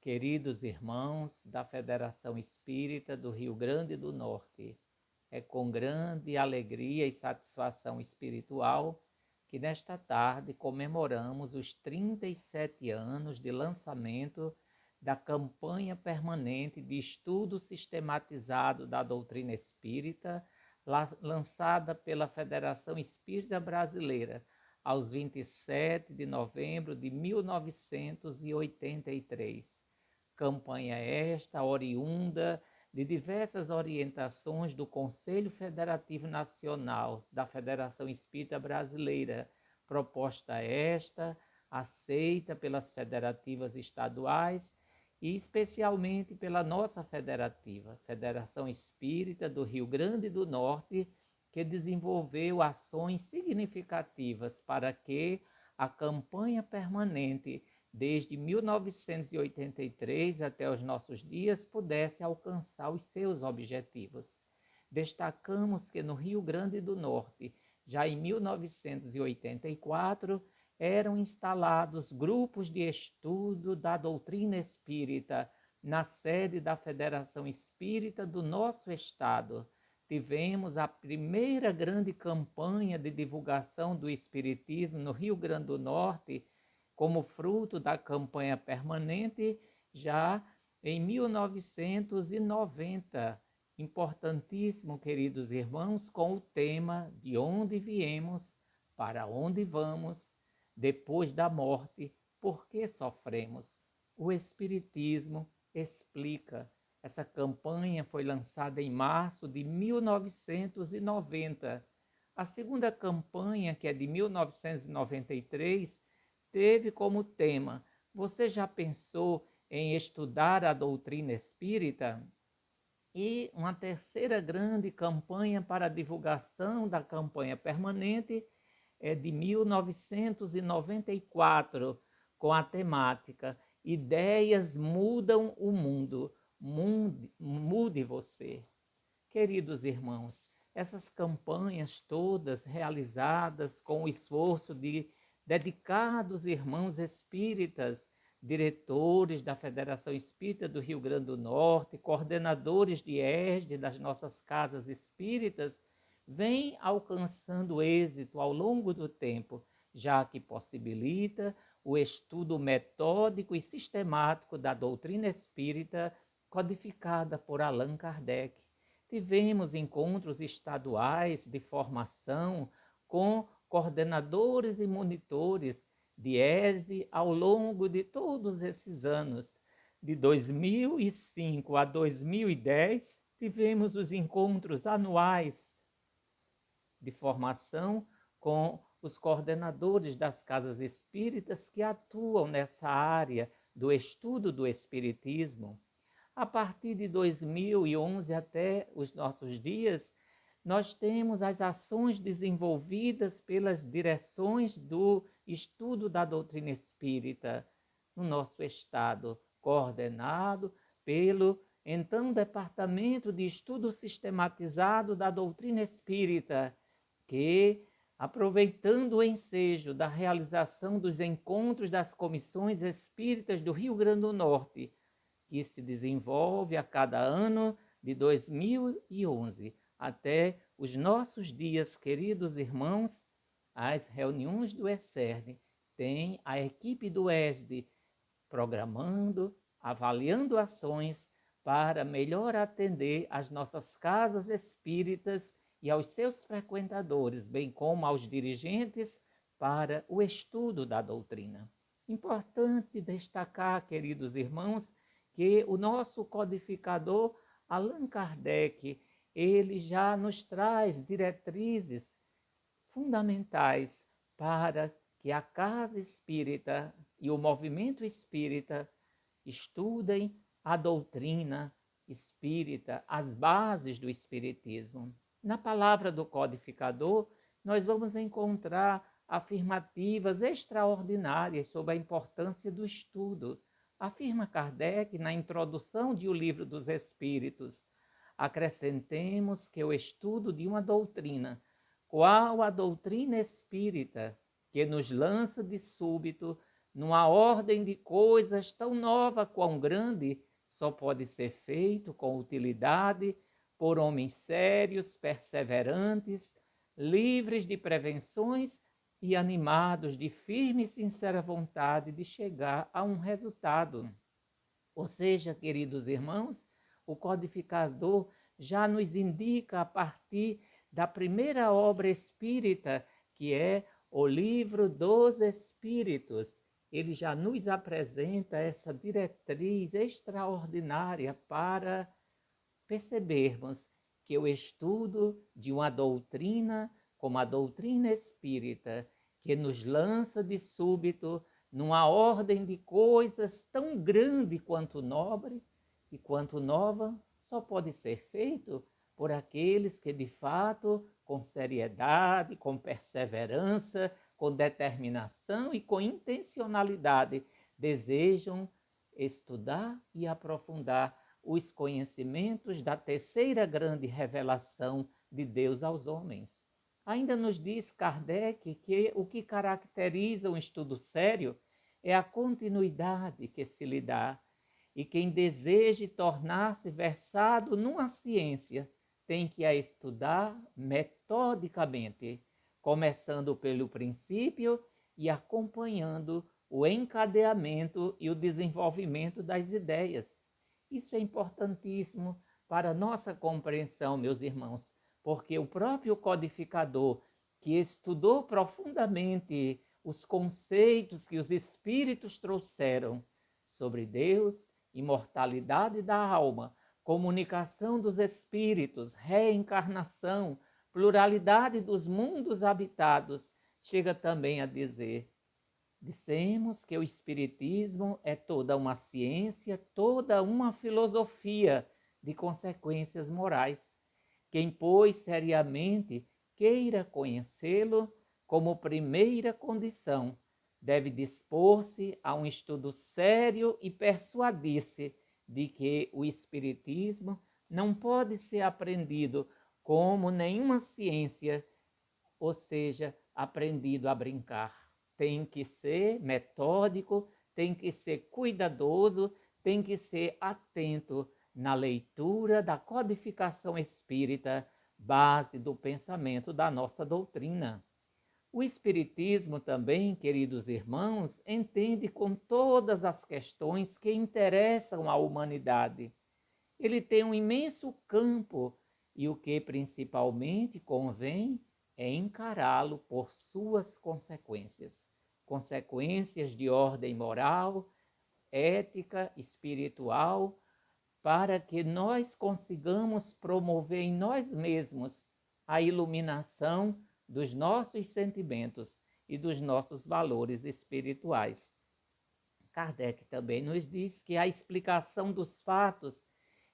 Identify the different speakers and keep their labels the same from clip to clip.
Speaker 1: Queridos irmãos da Federação Espírita do Rio Grande do Norte, é com grande alegria e satisfação espiritual que nesta tarde comemoramos os 37 anos de lançamento da campanha permanente de estudo sistematizado da doutrina espírita, lançada pela Federação Espírita Brasileira aos 27 de novembro de 1983. Campanha esta oriunda de diversas orientações do Conselho Federativo Nacional da Federação Espírita Brasileira, proposta esta aceita pelas federativas estaduais e especialmente pela nossa federativa, Federação Espírita do Rio Grande do Norte, que desenvolveu ações significativas para que a campanha permanente desde 1983 até os nossos dias, pudesse alcançar os seus objetivos. Destacamos que no Rio Grande do Norte, já em 1984, eram instalados grupos de estudo da doutrina espírita na sede da Federação Espírita do nosso estado. Tivemos a primeira grande campanha de divulgação do espiritismo no Rio Grande do Norte, como fruto da campanha permanente, já em 1990. Importantíssimo, queridos irmãos, com o tema de onde viemos, para onde vamos, depois da morte, por que sofremos. O Espiritismo explica. Essa campanha foi lançada em março de 1990. A segunda campanha, que é de 1993, teve como tema: você já pensou em estudar a doutrina espírita? E uma terceira grande campanha para a divulgação da campanha permanente é de 1994, com a temática Ideias mudam o mundo, mude você. Queridos irmãos, essas campanhas todas realizadas com o esforço de dedicados irmãos espíritas, diretores da Federação Espírita do Rio Grande do Norte, coordenadores de ESD das nossas casas espíritas, vem alcançando êxito ao longo do tempo, já que possibilita o estudo metódico e sistemático da doutrina espírita codificada por Allan Kardec. Tivemos encontros estaduais de formação com coordenadores e monitores de ESD ao longo de todos esses anos. De 2005 a 2010, tivemos os encontros anuais de formação com os coordenadores das casas espíritas que atuam nessa área do estudo do espiritismo. A partir de 2011 até os nossos dias, nós temos as ações desenvolvidas pelas direções do estudo da doutrina espírita no nosso estado, coordenado pelo então Departamento de Estudo Sistematizado da Doutrina Espírita, que, aproveitando o ensejo da realização dos encontros das comissões espíritas do Rio Grande do Norte, que se desenvolve a cada ano de 2011 até os nossos dias, queridos irmãos, as reuniões do ESERN tem a equipe do ESD programando, avaliando ações para melhor atender às nossas casas espíritas e aos seus frequentadores, bem como aos dirigentes para o estudo da doutrina. Importante destacar, queridos irmãos, que o nosso codificador Allan Kardec, ele já nos traz diretrizes fundamentais para que a casa espírita e o movimento espírita estudem a doutrina espírita, as bases do espiritismo. Na palavra do codificador, nós vamos encontrar afirmativas extraordinárias sobre a importância do estudo. Afirma Kardec na introdução de O Livro dos Espíritos: acrescentemos que o estudo de uma doutrina, qual a doutrina espírita, que nos lança de súbito numa ordem de coisas tão nova quão grande, só pode ser feito com utilidade por homens sérios, perseverantes, livres de prevenções e animados de firme e sincera vontade de chegar a um resultado. Ou seja, queridos irmãos, o codificador já nos indica a partir da primeira obra espírita, que é o Livro dos Espíritos. Ele já nos apresenta essa diretriz extraordinária para percebermos que o estudo de uma doutrina, como a doutrina espírita, que nos lança de súbito numa ordem de coisas tão grande quanto nobre e quanto nova, só pode ser feito por aqueles que, de fato, com seriedade, com perseverança, com determinação e com intencionalidade, desejam estudar e aprofundar os conhecimentos da terceira grande revelação de Deus aos homens. Ainda nos diz Kardec que o que caracteriza um estudo sério é a continuidade que se lhe dá, e quem deseje tornar-se versado numa ciência tem que a estudar metodicamente, começando pelo princípio e acompanhando o encadeamento e o desenvolvimento das ideias. Isso é importantíssimo para a nossa compreensão, meus irmãos, porque o próprio codificador, que estudou profundamente os conceitos que os espíritos trouxeram sobre Deus, imortalidade da alma, comunicação dos espíritos, reencarnação, pluralidade dos mundos habitados, chega também a dizer: dissemos que o Espiritismo é toda uma ciência, toda uma filosofia de consequências morais. Quem, pois, seriamente queira conhecê-lo como primeira condição, deve dispor-se a um estudo sério e persuadir-se de que o Espiritismo não pode ser aprendido como nenhuma ciência, ou seja, aprendido a brincar. Tem que ser metódico, tem que ser cuidadoso, tem que ser atento na leitura da codificação espírita, base do pensamento da nossa doutrina. O Espiritismo também, queridos irmãos, entende com todas as questões que interessam à humanidade. Ele tem um imenso campo e o que principalmente convém é encará-lo por suas consequências. Consequências de ordem moral, ética, espiritual, para que nós consigamos promover em nós mesmos a iluminação dos nossos sentimentos e dos nossos valores espirituais. Kardec também nos diz que a explicação dos fatos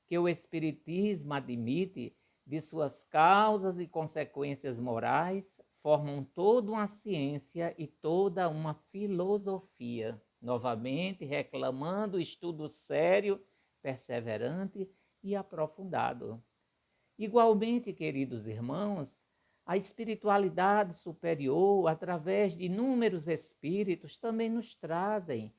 Speaker 1: que o Espiritismo admite de suas causas e consequências morais formam toda uma ciência e toda uma filosofia, novamente reclamando estudo sério, perseverante e aprofundado. Igualmente, queridos irmãos, a espiritualidade superior, através de inúmeros espíritos, também nos trazem,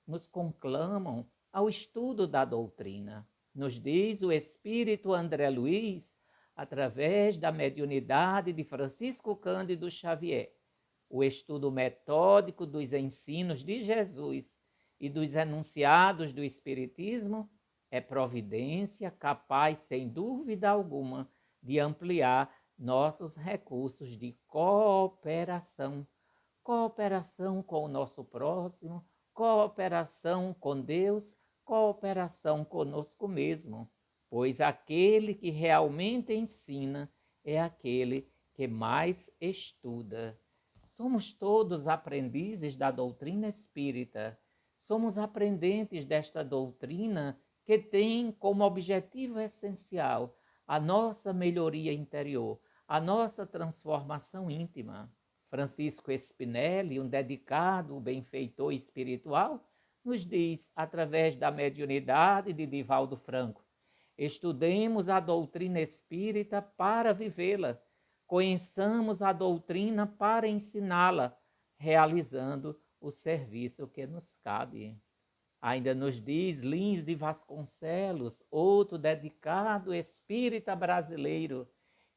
Speaker 1: nos conclamam ao estudo da doutrina. Nos diz o espírito André Luiz, através da mediunidade de Francisco Cândido Xavier, o estudo metódico dos ensinos de Jesus e dos enunciados do Espiritismo é providência capaz, sem dúvida alguma, de ampliar nossos recursos de cooperação. Cooperação com o nosso próximo, cooperação com Deus, cooperação conosco mesmo, pois aquele que realmente ensina é aquele que mais estuda. Somos todos aprendizes da doutrina espírita, somos aprendentes desta doutrina que tem como objetivo essencial a nossa melhoria interior, a nossa transformação íntima. Francisco Spinelli, um dedicado benfeitor espiritual, nos diz, através da mediunidade de Divaldo Franco: estudemos a doutrina espírita para vivê-la, conheçamos a doutrina para ensiná-la, realizando o serviço que nos cabe. Ainda nos diz Lins de Vasconcelos, outro dedicado espírita brasileiro,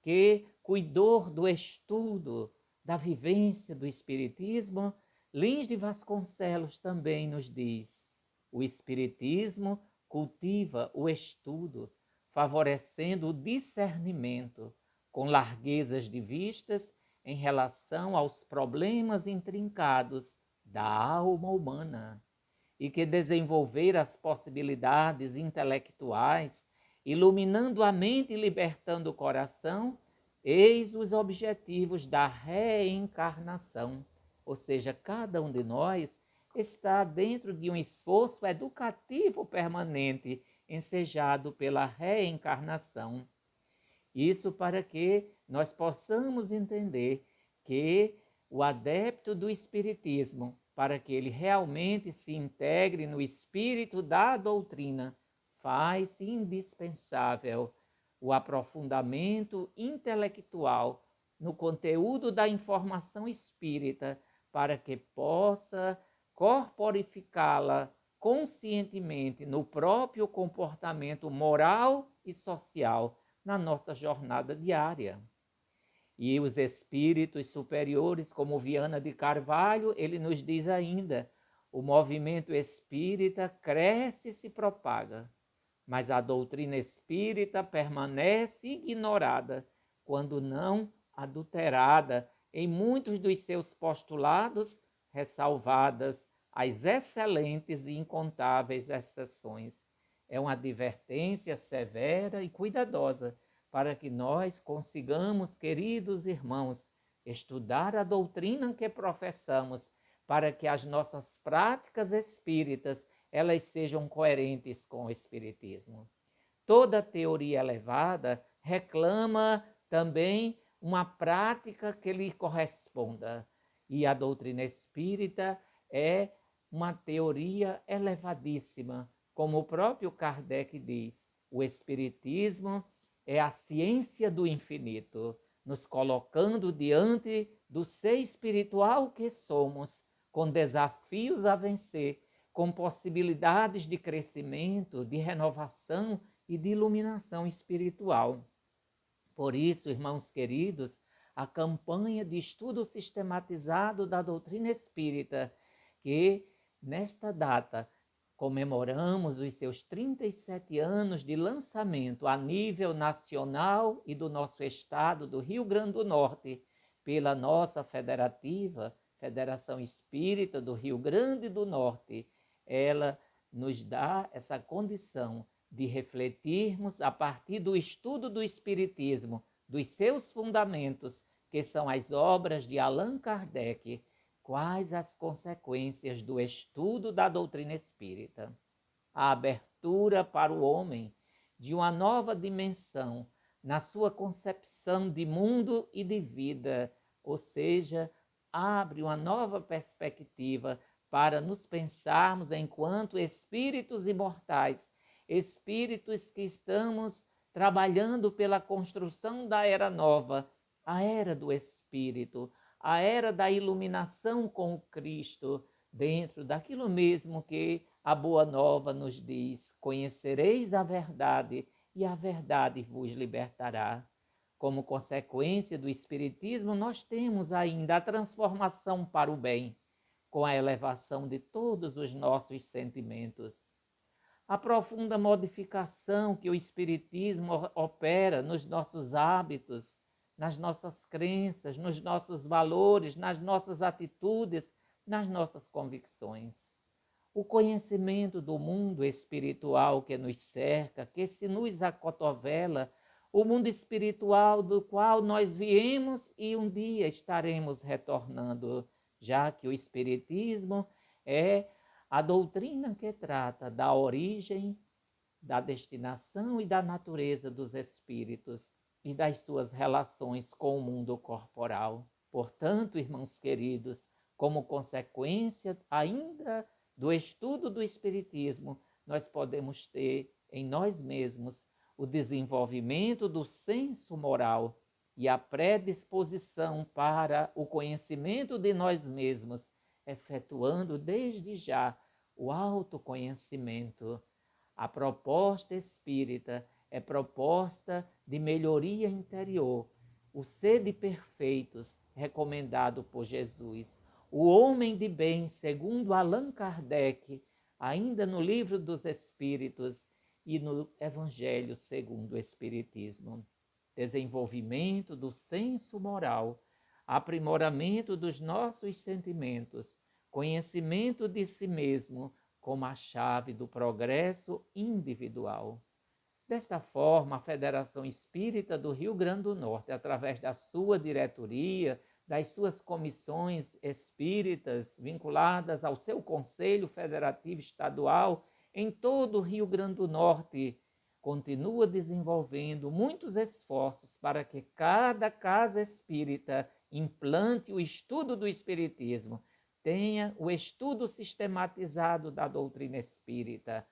Speaker 1: que cuidou do estudo, da vivência do espiritismo. Lins de Vasconcelos também nos diz: o espiritismo cultiva o estudo, favorecendo o discernimento, com larguezas de vistas em relação aos problemas intrincados da alma humana, e que desenvolver as possibilidades intelectuais, iluminando a mente e libertando o coração, eis os objetivos da reencarnação. Ou seja, cada um de nós está dentro de um esforço educativo permanente, ensejado pela reencarnação. Isso para que nós possamos entender que o adepto do Espiritismo, para que ele realmente se integre no espírito da doutrina, faz indispensável o aprofundamento intelectual no conteúdo da informação espírita, para que possa corporificá-la conscientemente no próprio comportamento moral e social na nossa jornada diária. E os espíritos superiores, como Viana de Carvalho, ele nos diz ainda: o movimento espírita cresce e se propaga, mas a doutrina espírita permanece ignorada, quando não adulterada em muitos dos seus postulados, ressalvadas as excelentes e incontáveis exceções. É uma advertência severa e cuidadosa para que nós consigamos, queridos irmãos, estudar a doutrina que professamos, para que as nossas práticas espíritas elas sejam coerentes com o espiritismo. Toda teoria elevada reclama também uma prática que lhe corresponda, e a doutrina espírita é uma teoria elevadíssima, como o próprio Kardec diz. O espiritismo é a ciência do infinito, nos colocando diante do ser espiritual que somos, com desafios a vencer, com possibilidades de crescimento, de renovação e de iluminação espiritual. Por isso, irmãos queridos, a campanha de estudo sistematizado da doutrina espírita, que nesta data comemoramos os seus 37 anos de lançamento a nível nacional e do nosso estado do Rio Grande do Norte, pela nossa federativa, Federação Espírita do Rio Grande do Norte. Ela nos dá essa condição de refletirmos a partir do estudo do Espiritismo, dos seus fundamentos, que são as obras de Allan Kardec, quais as consequências do estudo da doutrina espírita. A abertura para o homem de uma nova dimensão na sua concepção de mundo e de vida, ou seja, abre uma nova perspectiva para nos pensarmos enquanto espíritos imortais, espíritos que estamos trabalhando pela construção da era nova, a era do Espírito, a era da iluminação com o Cristo, dentro daquilo mesmo que a Boa Nova nos diz: conhecereis a verdade e a verdade vos libertará. Como consequência do Espiritismo, nós temos ainda a transformação para o bem, com a elevação de todos os nossos sentimentos. A profunda modificação que o Espiritismo opera nos nossos hábitos, nas nossas crenças, nos nossos valores, nas nossas atitudes, nas nossas convicções. O conhecimento do mundo espiritual que nos cerca, que se nos acotovela, o mundo espiritual do qual nós viemos e um dia estaremos retornando, já que o Espiritismo é a doutrina que trata da origem, da destinação e da natureza dos espíritos e das suas relações com o mundo corporal. Portanto, irmãos queridos, como consequência ainda do estudo do Espiritismo, nós podemos ter em nós mesmos o desenvolvimento do senso moral e a predisposição para o conhecimento de nós mesmos, efetuando desde já o autoconhecimento. A proposta espírita é proposta de melhoria interior, o ser de perfeitos recomendado por Jesus. O homem de bem, segundo Allan Kardec, ainda no Livro dos Espíritos e no Evangelho segundo o Espiritismo. Desenvolvimento do senso moral, aprimoramento dos nossos sentimentos, conhecimento de si mesmo como a chave do progresso individual. Desta forma, a Federação Espírita do Rio Grande do Norte, através da sua diretoria, das suas comissões espíritas vinculadas ao seu Conselho Federativo Estadual em todo o Rio Grande do Norte, continua desenvolvendo muitos esforços para que cada casa espírita implante o estudo do Espiritismo, tenha o estudo sistematizado da doutrina espírita,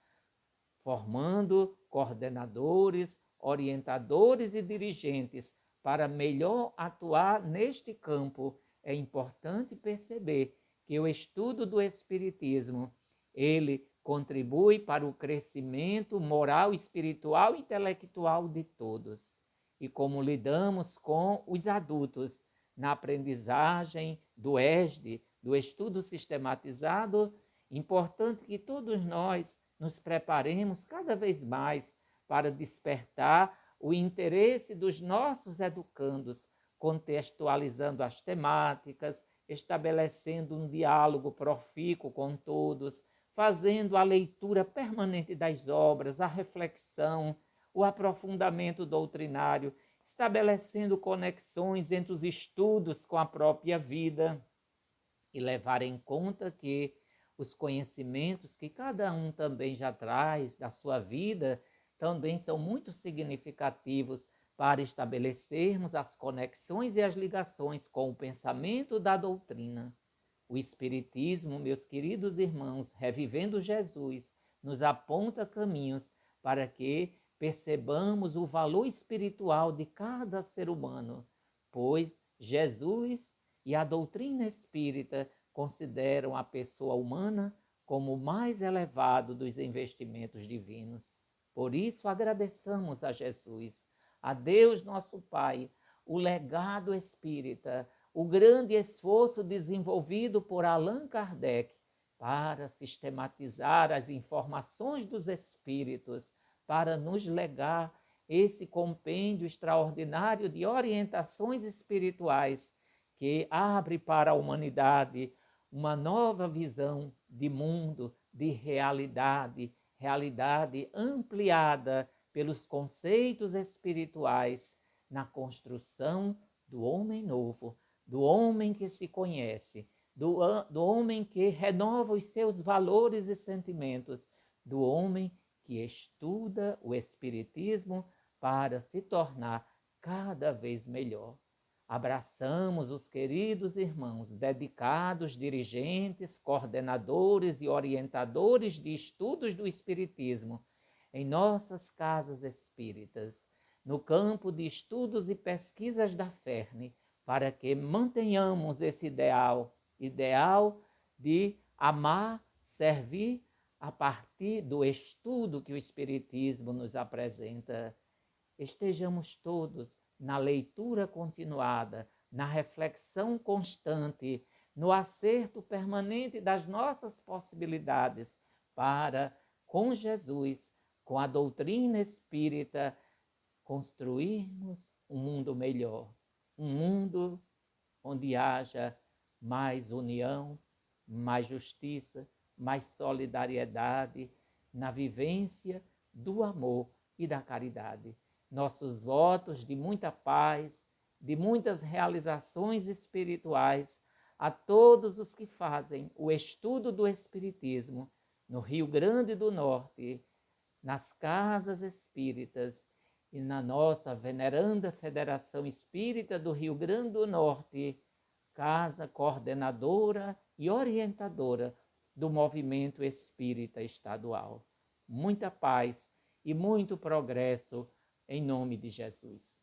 Speaker 1: formando coordenadores, orientadores e dirigentes para melhor atuar neste campo. É importante perceber que o estudo do Espiritismo, ele contribui para o crescimento moral, espiritual e intelectual de todos. E como lidamos com os adultos na aprendizagem do ESD, do estudo sistematizado, importante que todos nós nos preparemos cada vez mais para despertar o interesse dos nossos educandos, contextualizando as temáticas, estabelecendo um diálogo profícuo com todos, fazendo a leitura permanente das obras, a reflexão, o aprofundamento doutrinário, estabelecendo conexões entre os estudos com a própria vida e levar em conta que os conhecimentos que cada um também já traz da sua vida também são muito significativos para estabelecermos as conexões e as ligações com o pensamento da doutrina. O Espiritismo, meus queridos irmãos, revivendo Jesus, nos aponta caminhos para que percebamos o valor espiritual de cada ser humano, pois Jesus e a doutrina espírita consideram a pessoa humana como o mais elevado dos investimentos divinos. Por isso, agradeçamos a Jesus, a Deus nosso Pai, o legado espírita, o grande esforço desenvolvido por Allan Kardec para sistematizar as informações dos espíritos, para nos legar esse compêndio extraordinário de orientações espirituais que abre para a humanidade uma nova visão de mundo, de realidade, realidade ampliada pelos conceitos espirituais na construção do homem novo, do homem que se conhece, do homem que renova os seus valores e sentimentos, do homem que estuda o Espiritismo para se tornar cada vez melhor. Abraçamos os queridos irmãos, dedicados, dirigentes, coordenadores e orientadores de estudos do Espiritismo em nossas casas espíritas, no campo de estudos e pesquisas da FERN, para que mantenhamos esse ideal de amar, servir a partir do estudo que o Espiritismo nos apresenta. Estejamos todos na leitura continuada, na reflexão constante, no acerto permanente das nossas possibilidades para, com Jesus, com a doutrina espírita, construirmos um mundo melhor, um mundo onde haja mais união, mais justiça, mais solidariedade na vivência do amor e da caridade. Nossos votos de muita paz, de muitas realizações espirituais a todos os que fazem o estudo do Espiritismo no Rio Grande do Norte, nas casas espíritas e na nossa veneranda Federação Espírita do Rio Grande do Norte, casa coordenadora e orientadora do movimento espírita estadual. Muita paz e muito progresso em nome de Jesus.